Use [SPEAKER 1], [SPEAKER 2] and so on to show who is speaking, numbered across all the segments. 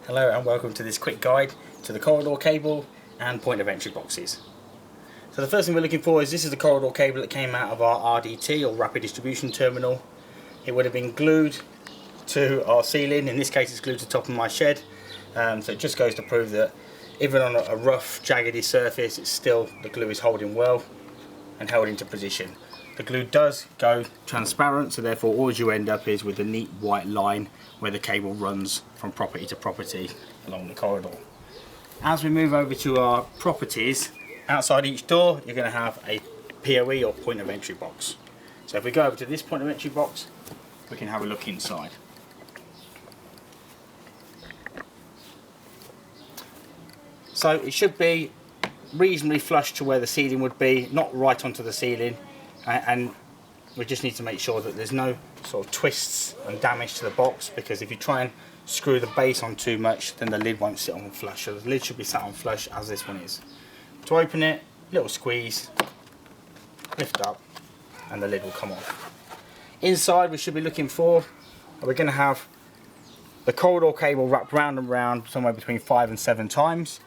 [SPEAKER 1] Hello and welcome to this quick guide to the corridor cable and point of entry boxes. So the first thing we're looking for is this is the corridor cable that came out of our RDT or rapid distribution terminal. It would have been glued to our ceiling. In this case it's glued to the top of my shed, so it just goes to prove that even on a rough jaggedy surface the glue is holding well and held into position. The glue does go transparent, so therefore all you end up is with a neat white line where the cable runs from property to property along the corridor. As we move over to our properties, outside each door you're going to have a POE or point of entry box. So if we go over to this point of entry box, we can have a look inside. So it should be reasonably flush to where the ceiling would be, not right onto the ceiling, and we just need to make sure that there's no sort of twists and damage to the box, because if you try and screw the base on too much then the lid won't sit on flush. So the lid should be sat on flush as this one is. To open it, little squeeze, lift up and the lid will come off. Inside we should be looking for, we're going to have the corridor cable wrapped round and round somewhere between 5 and 7 times.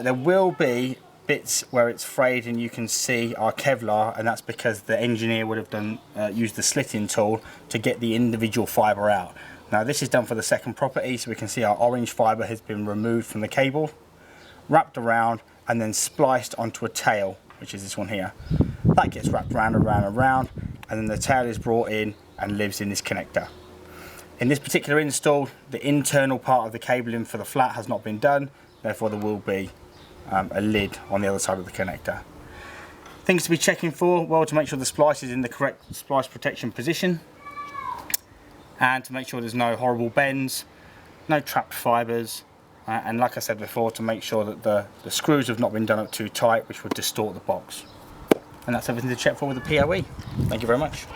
[SPEAKER 1] There will be bits where it's frayed and you can see our Kevlar, and that's because the engineer would have used the slitting tool to get the individual fibre out. Now this is done for the second property, so we can see our orange fibre has been removed from the cable, wrapped around and then spliced onto a tail, which is this one here. That gets wrapped round and round and round, and then the tail is brought in and lives in this connector. In this particular install, the internal part of the cabling for the flat has not been done, therefore there will be a lid on the other side of the connector. Things to be checking for, well, to make sure the splice is in the correct splice protection position, and to make sure there's no horrible bends, no trapped fibres, and like I said before, to make sure that the screws have not been done up too tight, which would distort the box. And that's everything to check for with the POE. Thank you very much.